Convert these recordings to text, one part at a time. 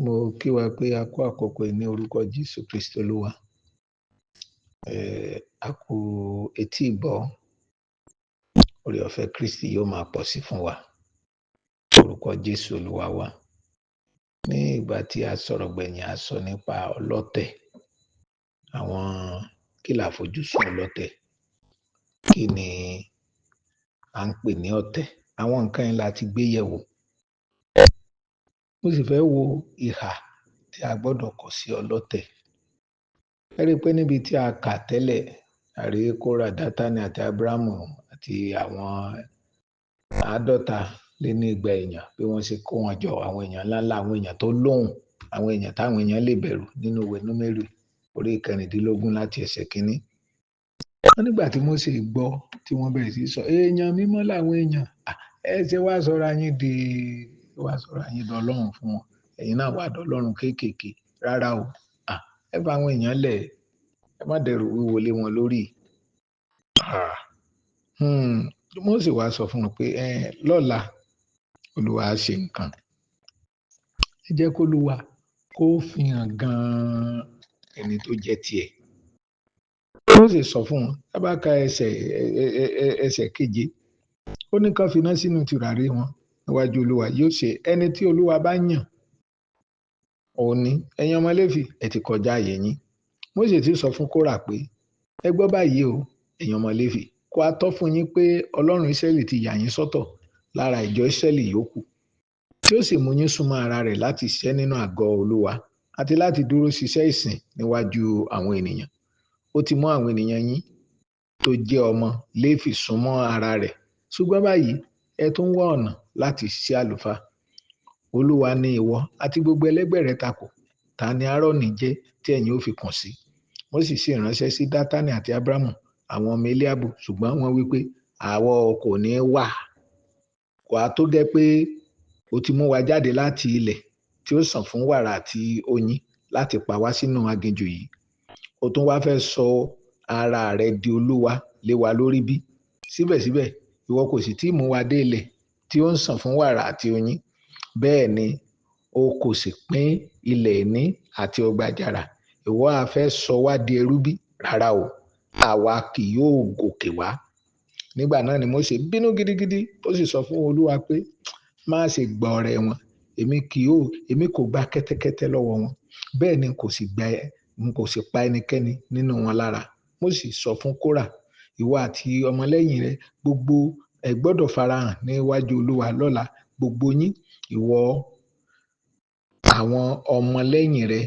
Mo kí wa pé a kú àkókò yìí ní orúkọ Jésù Kristi Olúwa. A kú etí ìgbọ́. Oore ọ̀fẹ́ Kristi yóò máa pọ̀ sí fún wa. Orúkọ Jésù Olúwa wa. Ní ìgbà tí a sọ̀rọ̀ gbẹ̀yìn, a sọ nípa ọlọ́tẹ̀. Àwọn kí la àfojúsùn ọlọ́tẹ̀? Kí ni à ń pè ní ọ̀tẹ̀? Àwọn nǹkan yẹn la ti gbé yẹ̀wò. Mo sì fẹ́ wo ìhà tí a gbọ́dọ̀ kọ sí ọlọ́tẹ̀. Ẹ rí i pé níbi tí a kà tẹ́lẹ̀, a rí Kórà, Dátánì àti Ábúráhámù àti àwọn 250 èèyàn bí wọ́n ṣe kó wọn jọ, àwọn èèyàn ńláńlá, àwọn èèyàn tó lóhùn, àwọn èèyàn táwọn èèyàn lè bẹ̀rù nínú ìwé Númérì orí 16 láti ẹsẹ̀ 1. Wọ́n nígbà tí Mósè gbọ́ tí wọ́n bẹ̀rẹ̀ sí sọ, èèyàn mímọ́ làwọn èèyàn, ẹ ṣe wá sọ̀rọ̀ yín di Ọlọ́run fún wọn. Ẹ̀yin náà wá dọ́lọ́run kéékèèké. Rárá o. Ẹ bá àwọn èèyàn lẹ̀, ẹ má dẹrù wíwo lé wọn lórí. Mósè wá sọ fún wọn pé lọ́la Olúwa á ṣe nǹkan. Ẹ jẹ́ kó Olúwa kó fi hàn gan-an ẹni tó jẹ́ tiẹ̀. Mósè sọ fún wọn, tá bá ka ẹsẹ̀ 7, ó ní kán finá sínú tùràrí wọn níwájú Olúwa. Yóò ṣe ẹni tí Olúwa bá yàn òun ni. Ẹ̀yin ọmọ Léfì, ẹ ti kọjá ààyè yín. Mósè ti sọ fún Kórà pé ẹ gbọ́ báyìí o, ẹ̀yin ọmọ Léfì, kó a tọ́ fún yín pé Ọlọ́run Ísírẹ́lì ti yà yín sọ́tọ̀ lára ìjọ Ísírẹ́lì yòókù, tí ó sì mú yín súnmọ́ ara rẹ̀ láti ṣiṣẹ́ nínú àgọ́ Olúwa àti láti dúró ṣiṣẹ́ ìsìn níwájú àwọn ènìyàn. Ó ti mú àwọn ènìyàn yín tó jẹ́ ọmọ Léfì súnmọ́ ara rẹ̀. Ṣùgbọ́n báyìí ẹ tún wá ọ̀nà láti ṣiṣẹ́ àlùfáà. Olúwa ní ìwọ àti gbogbo ẹlẹgbẹ́ rẹ takò. Ta ni Áárónì jẹ́ tí ẹ̀yin ó fi kùn sí? Mósè sì ránṣẹ́ sí Dátánì àti Ábúráhámù, àwọn ọmọ Eliábù, ṣùgbọ́n wọ́n wí pé àwa kò ní wá. Kò á tó gẹ́ pé o ti mú wa jáde láti ilẹ̀ tí ó sàn fún wàrà àti oyin láti pa wá sínú aginjù yìí. O tún wá fẹ́ sọ ara rẹ di olúwa lé wa lórí bí? Síbẹ̀síbẹ̀ ìwọ kò sì tí mú wa dé ilẹ̀ tí ó ń sàn fún wàrà àti oyin. Bẹ́ẹ̀ ni o kò sì pín ilẹ̀ ìní àti ọgbà àjàrà. Ìwọ á fẹ́ sọ wá di ẹrú bí? Rárá o, àwa kì yóò gòkè wá. Nígbà náà ni Mósè bínú gidigidi, ó sì sọ fún Olúwa pé má ṣe gba ọrẹ wọn. Èmi kò gba kẹ́tẹ́kẹ́tẹ́ lọ́wọ́ wọn, bẹ́ẹ̀ ni n kò sì pa ẹnikẹ́ni nínú wọn lára. Mósè sọ fún Kórà, ìwọ àti ọmọlẹ́yìn rẹ gbogbo ẹ gbọ́dọ̀ farahàn níwájú Olúwa lọ́la, gbogbo yín, ìwọ, àwọn ọmọlẹ́yìn rẹ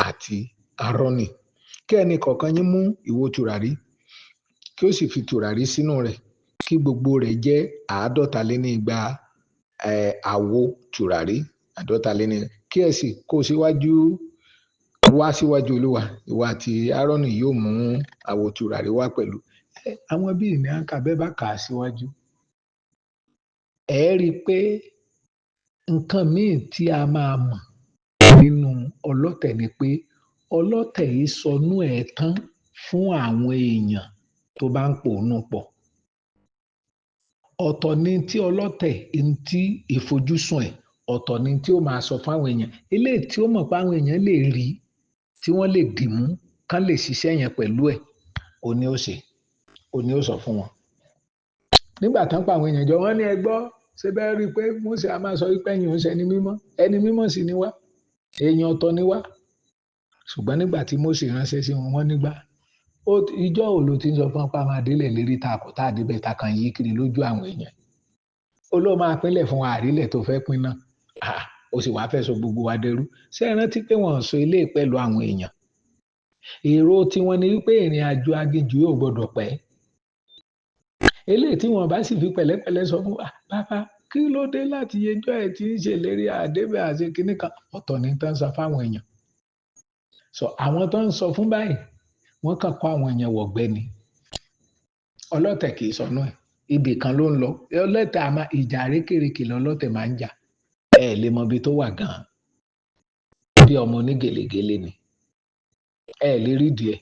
àti Áárónì. Kí ẹnì kọ̀ọ̀kan yín mú ìwo tùràrí, kí ó sì fi tùràrí sínú rẹ̀, kí gbogbo rẹ̀ jẹ́ 250 àwo tùràrí 250. Kí ẹ sì kó wá síwájú Olúwa. Ìwọ àti Áárónì yóò mú àwo tùràrí wá pẹ̀lú. Àwọn bíi ní àǹkà bẹ́ẹ̀ bá kà á síwájú. Ẹ rí i pé nǹkan míì tí a máa mọ̀ nínú ọlọ́tẹ̀ ni pé ọlọ́tẹ̀ yìí sọnú ẹ̀ tán fún àwọn èèyàn tó bá ń pòónú pọ̀. Ọ̀tọ̀ ni tí ọlọ́tẹ̀ tí ìfojúsùn ẹ̀, ọ̀tọ̀ ni tí ó máa sọ fún àwọn èèyàn. Eléyìí tí ó mọ̀ pé àwọn èèyàn lè rí, tí wọ́n lè dìmú, kán lè ṣiṣẹ́ yẹn pẹ̀lú ẹ̀, òun ni ó sọ fún wọn. Nígbà tán pa àwọn èèyàn jọ, wọ́n ní ẹ gbọ́, ṣé bẹ́ẹ̀ rí i pé Mósè a máa sọ wípé ẹ̀yin ò ń ṣe ẹni mímọ́. Ẹni mímọ́ sì ni wá, èèyàn ọ̀tọ̀ ni wá. Ṣùgbọ́n nígbà tí Mósè ránṣẹ́ sí wọn, wọ́n nígbà ìjọ wo ló ti ń sọ fún apá máa délẹ̀ lérí ta kò tá àdébẹ̀ ta kan yí kiri lójú àwọn èèyàn. Ó ló máa pínlẹ̀ fún wa àrílẹ̀ tó fẹ́ pín náà. Ó sì wá fẹ́ sọ gbogbo wa dẹrú. Ṣé ẹ rántí pé wọ́n sọ ilé pẹ̀lú àwọn èèyàn? Èrò tiwọn ni wípé ìrìn àjò aginjù yóò gbọdọ̀ pẹ́. Eléyìí tí wọ́n bá sì fi pẹ̀lẹ́pẹ̀lẹ́ sọ fún wa, bàbá kí ló dé láti yẹjọ́ ẹ̀ tí ń ṣèlérí àdébẹ̀ àti kinní kan, ọ̀tọ̀ ni tán sọ fáwọn èèyàn. Àwọn tó ń sọ fún báyìí, wọ́n kàn kó àwọn èèyàn wọ̀gbẹ́ ni. Ọlọ́tẹ̀ kì í sọnù ẹ̀, ibì kan ló ń lọ. Ọlọ́tẹ̀ ìjà rékèrèkè lọ́lọ́tẹ̀ máa ń jà. Ẹ lè mọ ibi tó wà gan-an. Bí ọmọ onígèlègèlè ni. Ẹ lè rí díẹ̀.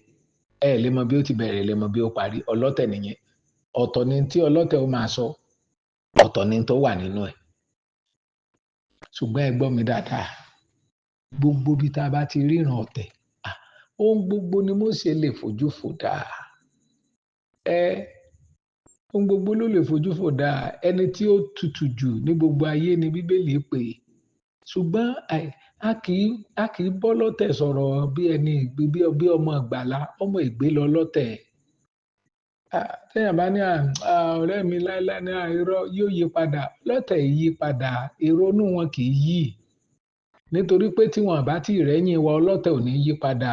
Ẹ lè mọ bí ó ti bẹ̀rẹ̀, lè mọ bí ó parí. Ọlọ́tẹ̀ nìyẹn. Ọ̀tọ̀ ni tí ọlọ́tẹ̀ ó máa sọ, ọ̀tọ̀ ni tó wà nínú ẹ̀. Ṣùgbọ́n ẹ gbọ́ mi dáadáa. gbogbo bí tá a bá ti ríran ọ̀tẹ̀ ohun gbogbo ni Mósè lè fojú fò dáa ohun gbogbo ló lè fojú fò dáa ẹni tí ó tutù jù ní gbogbo ayé ni Bíbélì pè ṣùgbọ́n a kì í bọ́ lọ́tẹ̀ sọ̀rọ̀ bí ọmọ ìgbàlà ọmọ ìgbé lọ lọ́tẹ̀ tẹ́yàn bá ní ọ̀rẹ́ mi láéláé ní irọ́ yóò yí padà lọ́tẹ̀ yí padà ìrònú wọn kì í yí nítorí pé tí wọn bá ti rẹ́yìn wa ọlọ́tẹ̀ ò ní yí padà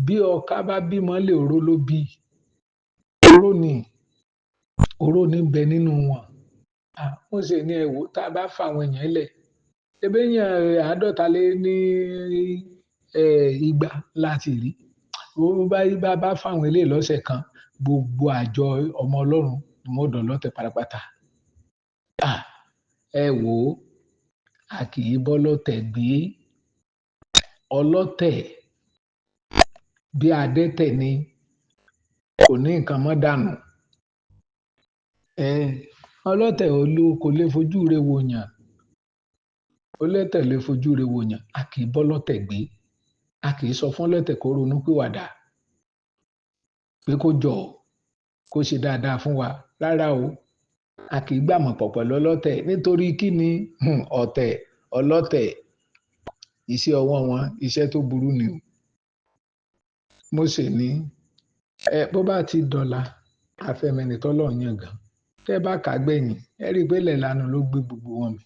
bí ọká bá bímọ lè oró ló bí oró ní bẹ nínú wọn ó sì ní ẹ̀wò tá a bá fa àwọn èèyàn lẹ̀ ebe yẹn 200 láti rí bá fa àwọn eléyìí lọ́sẹ̀ kan gbogbo àjọ ọmọ Ọlọ́run ni wọ́n dọ̀ lọ́tẹ̀ pátápátá ẹ wò ó a kì í bọ́ lọ́tẹ̀ gbé ọlọ́tẹ̀ bí adẹ́tẹ̀ ni kò ní nǹkan mọ́ dànù ọlọ́tẹ̀ kò lè fojú re wò yàn ọlọ́tẹ̀ lè fojú re wò yàn a kì í bọ́ lọ́tẹ̀ gbé a kì í sọ fún ọlọ́tẹ̀ kó ronú pìwàdà pé kó jọ kó ṣe dáadáa fún wa rárá o a kì í gbàmọ̀ pọ̀ pẹ̀lú ọlọ́tẹ̀ nítorí kí ni ọlọ́tẹ̀ iṣẹ́ ọwọ́ wọn iṣẹ́ tó burú ni o Mósè ní bó bá ti dọ̀la afẹ́mẹ́ni tọ́lọ̀ yàn gan tẹ́ bá kà gbẹ̀yìn ẹ rí i pé ilẹ̀ lanu ló gbé gbogbo wọn mi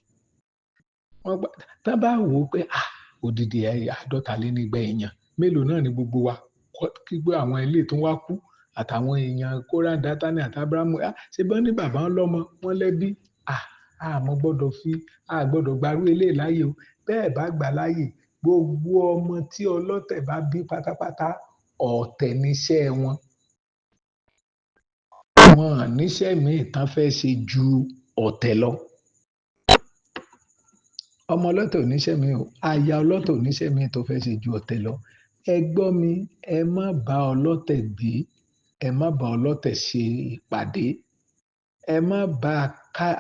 tá bá wò ó pé odidi 150 èèyàn mélòó náà ni gbogbo wa kí gbé àwọn ilé tó wá kú àtàwọn èèyàn Kórà Dátánì àti Ábúráhámù ṣe bọ́n ní bàbá ọlọ́mọ wọn lẹ́bí àmọ́ gbọ́dọ̀ gbarú ilé láyè o bẹ́ẹ̀ bá gbà láyè gbogbo ọmọ tí ọlọ́tẹ̀ bá bí pátápátá ọ̀tẹ̀ níṣẹ́ wọn níṣẹ́ míì tán fẹ́ ṣe ju ọ̀tẹ̀ lọ ọmọ ọlọ́tẹ̀ oníṣẹ́ mi o aya ọlọ́tẹ̀ oníṣẹ́ mi tó fẹ́ ṣe ju ọ̀tẹ̀ lọ ẹ gbọ́ mi ẹ má bá ọlọ́tẹ̀ gbé ẹ má bá ọlọ́tẹ̀ ṣe ìpàdé ẹ má bá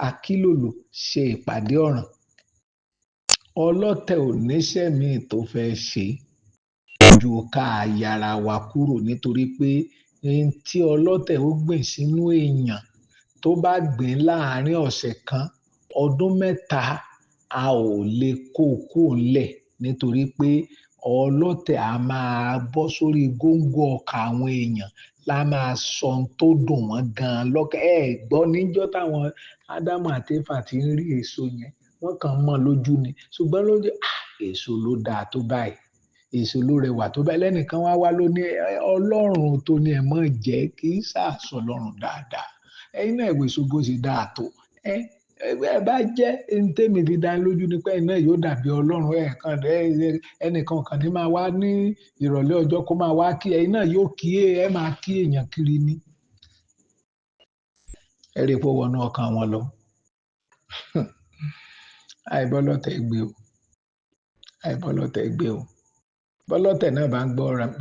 akílòlò ṣe ìpàdé ọ̀ràn ọlọ́tẹ̀ oníṣẹ́ mi tó fẹ́ ṣe ju ká yára wa kúrò nítorí pé tí ọlọ́tẹ̀ ó gbìn sínú èèyàn tó bá gbìn láàárín ọ̀sẹ̀ kan ọdún 3 a ò lè kó ńlẹ̀ nítorí pé ọlọ́tẹ̀ a máa bọ́ sórí góńgó ọkàn àwọn èèyàn la máa sọ ohun tó dùn wọ́n gan-an lọ́kàn gbọ́ níjọ́ táwọn Ádámù àti Éfà ti ń rí èso yẹn wọ́n kàn mọ́ lójú ni ṣùgbọ́n lójú èso ló dáa tó báyìí èso ló rẹwà tó báyìí lẹ́nìkan wá ló ní Ọlọ́run tó ní ẹ mọ́ jẹ́ kì í sàásọ Ọlọ́run dáadáa ẹ̀yin náà ìwé èso bó ṣe dáa tó ẹ bá jẹ́ tèmi fi dá lójú ní pé iná yóò dàbí Ọlọ́run ẹnìkan kan ní máa wá ní ìrọ̀lẹ́ ọjọ́ kó máa wá kí ẹ̀yin náà yóò kí ẹ máa kí èèyàn kiri ní ẹ rí i pé wọnú ọkàn wọn lọ àìbọ́lọ́tẹ̀ gbé o bọ́lọ́tẹ̀ náà bá ń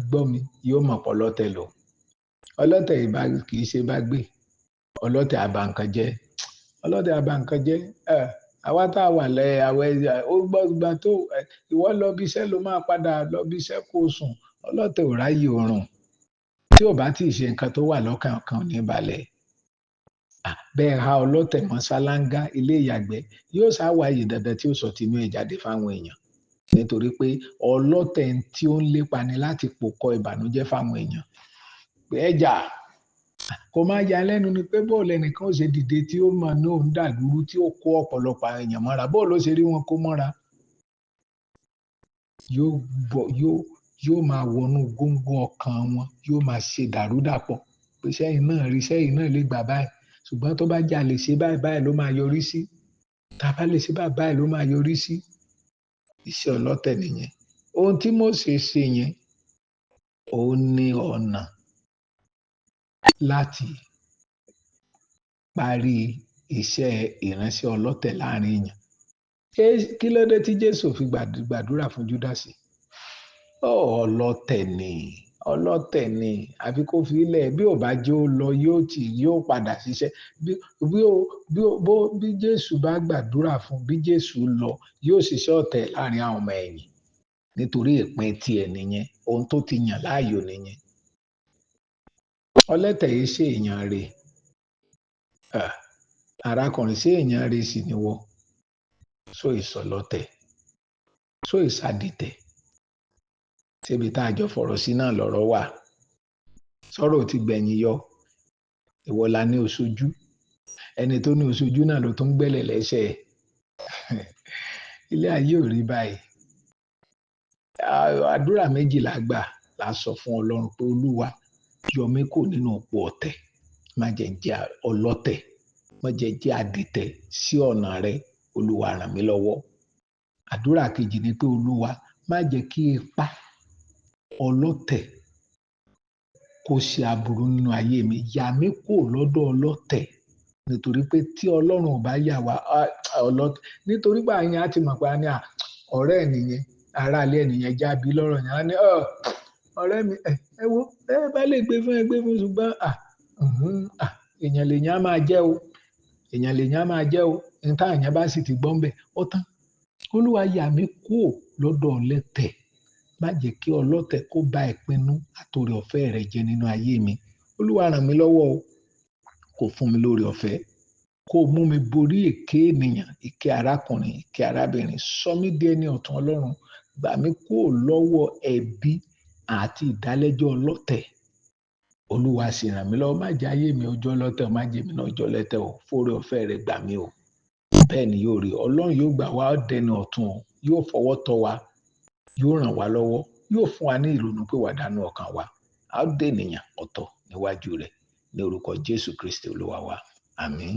gbọ́ mi yóò mọ̀ pọ́lọ́tẹ̀ lò ọlọ́tẹ̀ kì í ṣe bá gbé ọlọ́tẹ̀ àbànkan jẹ́ àwa tá a wà lẹ́yìn àwẹ̀ ó gbọ́ gbà tó ìwọ lọ bí iṣẹ́ ló máa padà lọ bí iṣẹ́ kó sùn ọlọ́tẹ̀ ò ráyè oorun tí ò bá tí ì ṣe nǹkan tó wà lọ́kàn kan ní balẹ̀ bẹ́ẹ̀ ha ọlọ́tẹ̀ mọ́ ṣáláńgá ilé ìyàgbẹ́ yóò ṣàwáyé dandan tí ó sọ tinú ẹ̀ jáde fáwọn èèyàn nítorí pé ọlọ́tẹ̀ tí ó ń lépa ni láti pòkọ ìbànújẹ́ fáwọn èèyàn pé ẹjà kò máa ya lẹ́nu ni pé bóòlù ẹnìkan ó ṣe dìde tí ó mọ̀ ní òun dàlúrú tí ó kó ọ̀pọ̀lọpọ̀ èèyàn mọ́ra bóòlù ó ṣe rí wọn kó mọ́ra yóò máa wọnú góńgó ọkàn wọn yóò máa ṣe dàrúdàpọ̀ pé sẹ́yìn náà lè gbà báyìí ṣùgbọ́n tó bá jà lè ṣe báyìí ló máa yọrí sí tá a bá lè ṣe báyìí ló máa yọrí sí iṣẹ́ ọlọ́tẹ̀ nìyẹn ohun tí Mósè ṣe yẹn òun ní ọ̀nà láti parí iṣẹ́ ìránṣẹ́ ọlọ́tẹ̀ láàrin èèyàn kí ló dé tí Jésù fi gbàdúrà fún Júdásì ọlọ́tẹ̀ ni àfi kó fi ilẹ̀ bí ò bá jẹ́ ó lọ yóò padà ṣiṣẹ́ bí Jésù bá gbàdúrà fún bí Jésù lọ yóò ṣiṣẹ́ ọ̀tẹ̀ láàrin àwọn ọmọ ẹ̀yìn nítorí ìpín tiẹ̀ nìyẹn, ohun tó ti yàn láàyò nìyẹn. Ọlọ́tẹ̀ yìí ṣe èèyàn rẹ̀. Arákùnrin ṣé èèyàn rẹ̀ sì ni wọ́? So ìsọlọ́tẹ̀, so ìsàdìtẹ̀. Ṣébi tá a jọ fọ̀rọ̀ sí náà lọ́rọ̀ wà. Sọ̀rọ̀ ti gbẹ̀yìn yọ. Ìwọ la ní oṣojú. Ẹni tó ní oṣojú náà ló tún gbẹ́lẹ̀ lẹ́sẹ̀. Ilé ayé ò rí báyìí. Àdúrà méjì la gbà la sọ fún Ọlọ́run pé Olúwa yọ mí kò nínú ipò ọ̀tẹ̀. Má jẹ́ jẹ́ ọlọ́tẹ̀. Má jẹ́ jẹ́ adìtẹ̀ sí ọ̀nà rẹ. Olúwa ràn mí lọ́wọ́. Àdúrà kejì ni pé Olúwa má jẹ́ kí ipá ọlọ́tẹ̀ kó ṣe aburú nínú ayé mi. Yà mí kúrò lọ́dọ̀ ọlọ́tẹ̀. Nítorí pé tí Ọlọ́run ò bá yà wá ọlọ́tẹ̀, nítorí pé àyàn á ti mọ̀ pé a ní ọ̀rẹ́ ènìyàn, ará ilé ènìyàn jábí lọ́rọ̀ yẹn. A ní ọ̀rẹ́ mi, ẹ wo, ẹ bá lè gbé fún ṣùgbọ́n èèyàn lèèyàn á máa jẹ́ o. Èèyàn lèèyàn á máa jẹ́ o. Níta àyàn bá sì ti gbọ́ ń bẹ̀, ó tán. Olúwa yà mí kúrò lọ́dọ̀ ọlọ́tẹ̀. Má jẹ́ kí ọlọ́tẹ̀ kó bá ìpinnu àtòrí ọ̀fẹ́ rẹ̀ jẹ́ nínú ayé mi. Olúwa ràn mí lọ́wọ́ o. Kó fún mi lórí ọ̀fẹ́. Kó mú mi borí èké ènìyàn, èké arákùnrin, èké arábìnrin. Sọ mí di ẹni ọ̀tún Ọlọ́run. Gbà mí kúrò lọ́wọ́ ẹ̀bi àti ìdálẹ́jọ́ ọlọ́tẹ̀. Olúwa sì ràn mí lọ́wọ́. Má jẹ́ ayé mi ọjọ́ ọlọ́tẹ̀, má jẹ́ mi náà ọjọ́ ọlọ́tẹ̀ o. Fórí ọ̀fẹ́ rẹ̀ gbà mí o. Bẹ́ẹ̀ ni yóò rí. Ọlọ́run yóò gbà wá dẹni ọ̀tún o. Yóò fọwọ́ tọ́ wa. Yóò ràn wá lọ́wọ́. Yóò fún wa ní ìrònú pé wà dánú ọkàn wa. A ó dé ènìyàn ọ̀tọ̀ níwájú rẹ̀. Ní orúkọ Jésù Kristi Olúwa wa. Àmín.